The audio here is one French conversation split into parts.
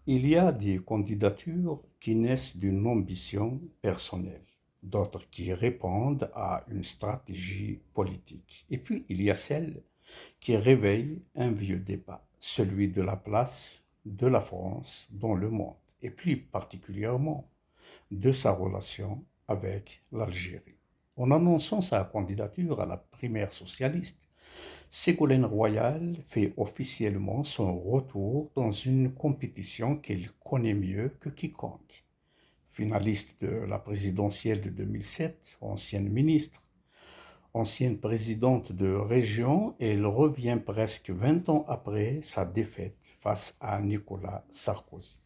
Il y a des candidatures qui naissent d'une ambition personnelle, d'autres qui répondent à une stratégie politique. Et puis, il y a celles qui réveillent un vieux débat, celui de la place de la France dans le monde, et plus particulièrement de sa relation avec l'Algérie. En annonçant sa candidature à la primaire socialiste, Ségolène Royal fait officiellement son retour dans une compétition qu'elle connaît mieux que quiconque. Finaliste de la présidentielle de 2007, ancienne ministre, ancienne présidente de région, elle revient presque 20 ans après sa défaite face à Nicolas Sarkozy.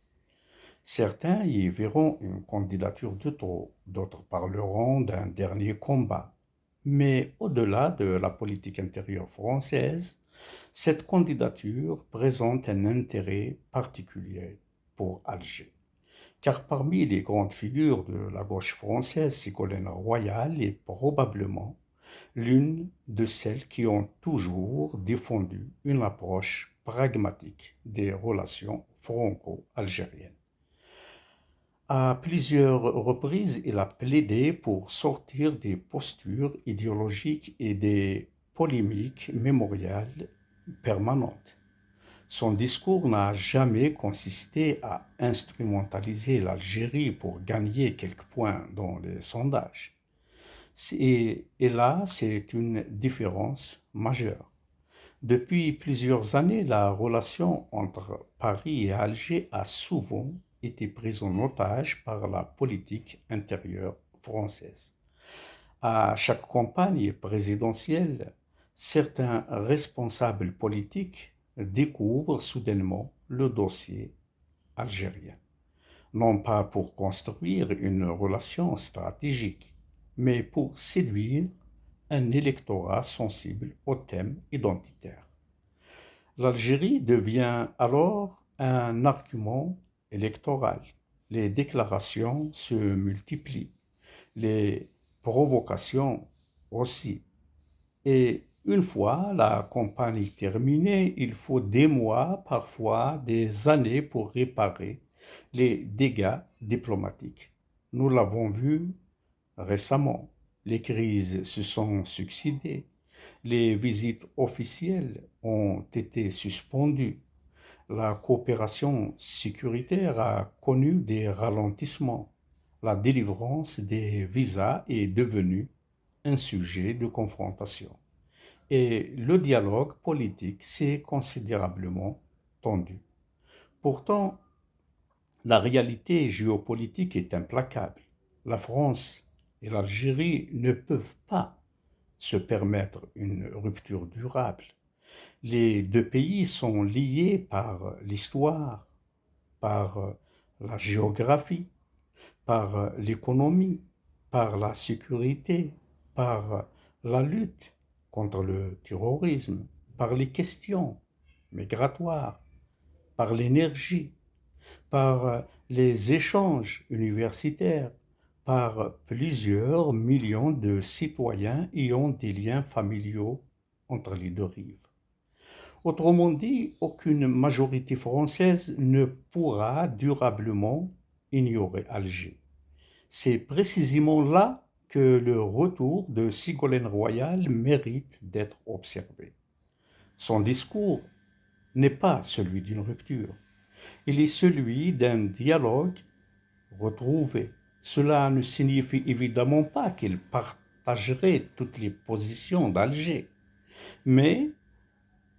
Certains y verront une candidature de trop, d'autres parleront d'un dernier combat. Mais au-delà de la politique intérieure française, cette candidature présente un intérêt particulier pour Alger. Car parmi les grandes figures de la gauche française, Ségolène Royal est probablement l'une de celles qui ont toujours défendu une approche pragmatique des relations franco-algériennes. À plusieurs reprises, il a plaidé pour sortir des postures idéologiques et des polémiques mémoriales permanentes. Son discours n'a jamais consisté à instrumentaliser l'Algérie pour gagner quelques points dans les sondages. Et là, c'est une différence majeure. Depuis plusieurs années, la relation entre Paris et Alger a souvent été prise en otage par la politique intérieure française. À chaque campagne présidentielle, certains responsables politiques découvrent soudainement le dossier algérien, non pas pour construire une relation stratégique, mais pour séduire un électorat sensible aux thèmes identitaires. L'Algérie devient alors un argument électoral. Les déclarations se multiplient, les provocations aussi. Et une fois la campagne terminée, il faut des mois, parfois des années pour réparer les dégâts diplomatiques. Nous l'avons vu récemment. Les crises se sont succédées. Les visites officielles ont été suspendues. La coopération sécuritaire a connu des ralentissements. La délivrance des visas est devenue un sujet de confrontation. Et le dialogue politique s'est considérablement tendu. Pourtant, la réalité géopolitique est implacable. La France et l'Algérie ne peuvent pas se permettre une rupture durable. Les deux pays sont liés par l'histoire, par la géographie, par l'économie, par la sécurité, par la lutte contre le terrorisme, par les questions migratoires, par l'énergie, par les échanges universitaires, par plusieurs millions de citoyens ayant des liens familiaux entre les deux rives. Autrement dit, aucune majorité française ne pourra durablement ignorer Alger. C'est précisément là que le retour de Ségolène Royal mérite d'être observé. Son discours n'est pas celui d'une rupture, il est celui d'un dialogue retrouvé. Cela ne signifie évidemment pas qu'il partagerait toutes les positions d'Alger, mais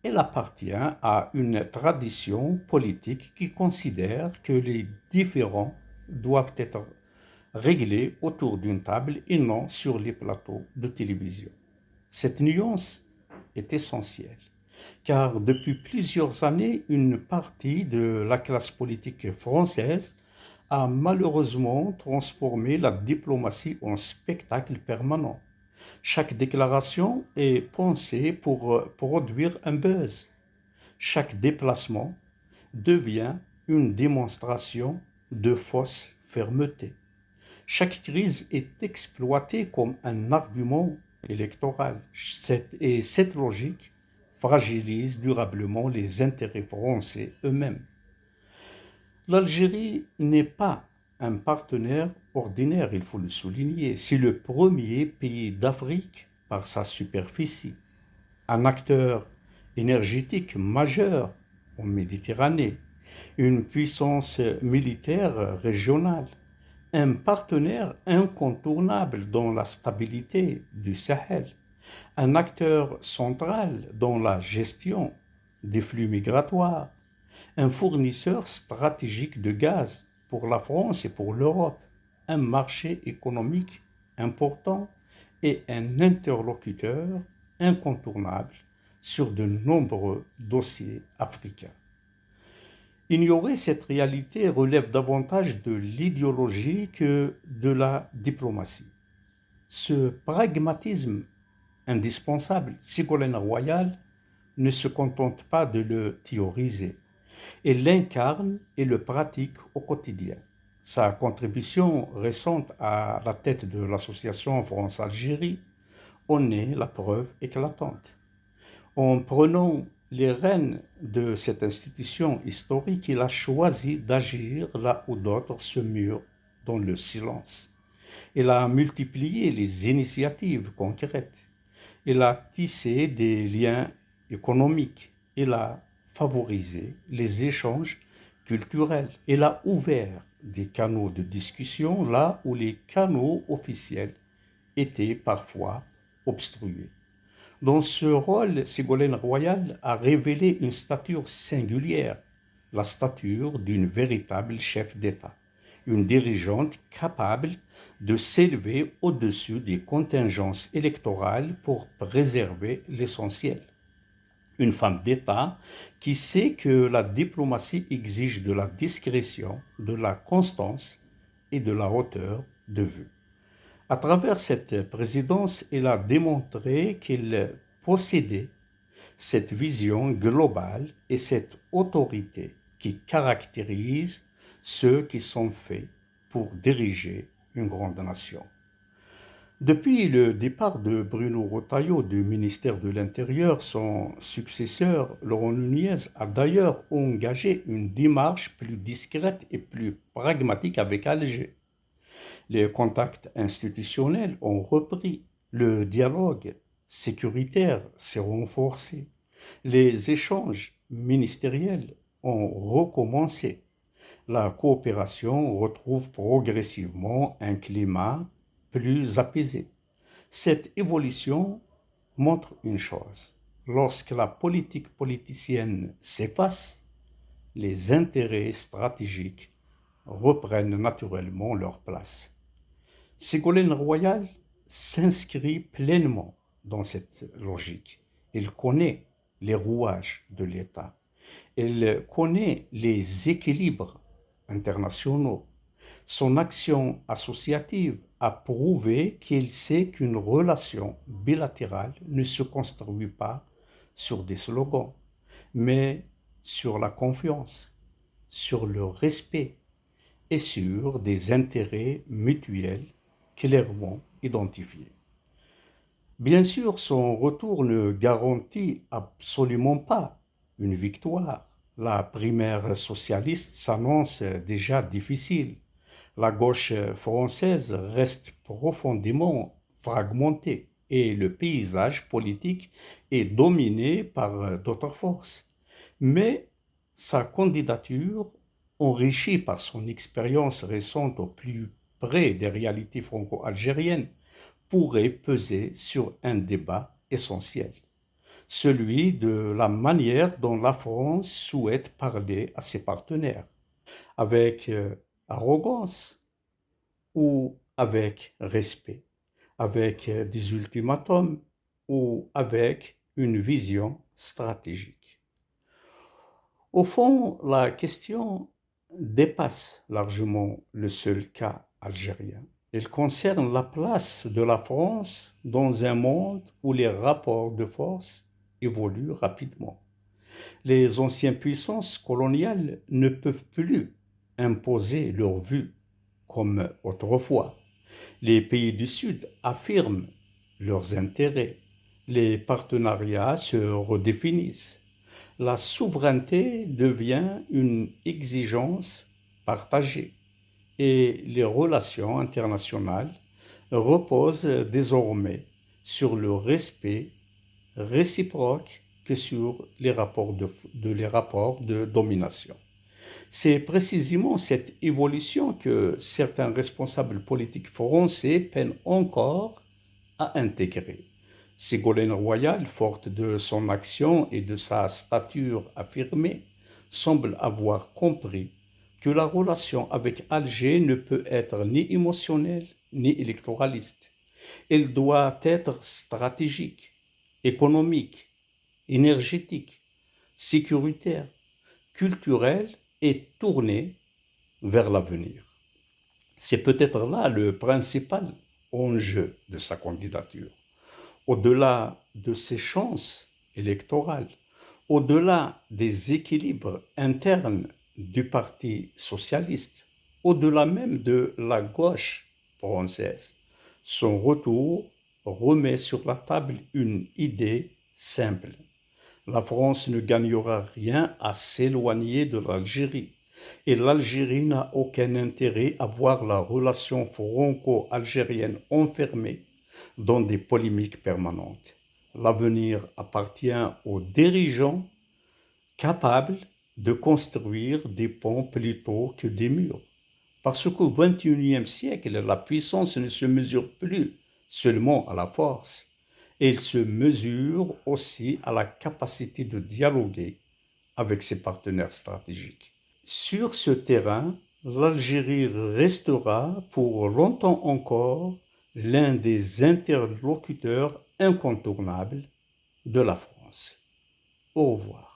elle appartient à une tradition politique qui considère que les différends doivent être réglés autour d'une table et non sur les plateaux de télévision. Cette nuance est essentielle, car depuis plusieurs années, une partie de la classe politique française a malheureusement transformé la diplomatie en spectacle permanent. Chaque déclaration est pensée pour produire un buzz. Chaque déplacement devient une démonstration de fausse fermeté. Chaque crise est exploitée comme un argument électoral. Et cette logique fragilise durablement les intérêts français eux-mêmes. L'Algérie n'est pas un partenaire ordinaire, il faut le souligner. C'est le premier pays d'Afrique par sa superficie, un acteur énergétique majeur en Méditerranée, une puissance militaire régionale, un partenaire incontournable dans la stabilité du Sahel, un acteur central dans la gestion des flux migratoires, un fournisseur stratégique de gaz pour la France et pour l'Europe, un marché économique important et un interlocuteur incontournable sur de nombreux dossiers africains. Ignorer cette réalité relève davantage de l'idéologie que de la diplomatie. Ce pragmatisme indispensable, Ségolène Royal ne se contente pas de le théoriser. Elle l'incarne et le pratique au quotidien. Sa contribution récente à la tête de l'association France-Algérie en est la preuve éclatante. En prenant les rênes de cette institution historique, il a choisi d'agir là où d'autres se murent dans le silence. Il a multiplié les initiatives concrètes. Il a tissé des liens économiques. Il a favorisé les échanges culturels. Il a ouvert des canaux de discussion là où les canaux officiels étaient parfois obstrués. Dans ce rôle, Ségolène Royal a révélé une stature singulière, la stature d'une véritable chef d'État, une dirigeante capable de s'élever au-dessus des contingences électorales pour préserver l'essentiel. Une femme d'État qui sait que la diplomatie exige de la discrétion, de la constance et de la hauteur de vue. À travers cette présidence, elle a démontré qu'elle possédait cette vision globale et cette autorité qui caractérise ceux qui sont faits pour diriger une grande nation. Depuis le départ de Bruno Retailleau du ministère de l'Intérieur, son successeur, Laurent Nunez, a d'ailleurs engagé une démarche plus discrète et plus pragmatique avec Alger. Les contacts institutionnels ont repris, le dialogue sécuritaire s'est renforcé, les échanges ministériels ont recommencé. La coopération retrouve progressivement un climat plus apaisé. Cette évolution montre une chose. Lorsque la politique politicienne s'efface, les intérêts stratégiques reprennent naturellement leur place. Ségolène Royal s'inscrit pleinement dans cette logique. Elle connaît les rouages de l'État. Elle connaît les équilibres internationaux. Son action associative a prouvé qu'elle sait qu'une relation bilatérale ne se construit pas sur des slogans, mais sur la confiance, sur le respect et sur des intérêts mutuels clairement identifiés. Bien sûr, son retour ne garantit absolument pas une victoire. La primaire socialiste s'annonce déjà difficile. La gauche française reste profondément fragmentée et le paysage politique est dominé par d'autres forces. Mais sa candidature, enrichie par son expérience récente au plus près des réalités franco-algériennes, pourrait peser sur un débat essentiel, celui de la manière dont la France souhaite parler à ses partenaires, avec arrogance ou avec respect, avec des ultimatums ou avec une vision stratégique. Au fond, la question dépasse largement le seul cas algérien. Elle concerne la place de la France dans un monde où les rapports de force évoluent rapidement. Les anciennes puissances coloniales ne peuvent plus imposer leur vue comme autrefois. Les pays du Sud affirment leurs intérêts. Les partenariats se redéfinissent. La souveraineté devient une exigence partagée et les relations internationales reposent désormais sur le respect réciproque que sur les rapports de domination. C'est précisément cette évolution que certains responsables politiques français peinent encore à intégrer. Ségolène Royal, forte de son action et de sa stature affirmée, semble avoir compris que la relation avec Alger ne peut être ni émotionnelle ni électoraliste. Elle doit être stratégique, économique, énergétique, sécuritaire, culturelle et tournée vers l'avenir. C'est peut-être là le principal enjeu de sa candidature. Au-delà de ses chances électorales, au-delà des équilibres internes du Parti socialiste, au-delà même de la gauche française, son retour remet sur la table une idée simple. La France ne gagnera rien à s'éloigner de l'Algérie et l'Algérie n'a aucun intérêt à voir la relation franco-algérienne enfermée dans des polémiques permanentes. L'avenir appartient aux dirigeants capables de construire des ponts plutôt que des murs. Parce qu'au XXIe siècle, la puissance ne se mesure plus seulement à la force, elle se mesure aussi à la capacité de dialoguer avec ses partenaires stratégiques. Sur ce terrain, l'Algérie restera pour longtemps encore l'un des interlocuteurs incontournables de la France. Au revoir.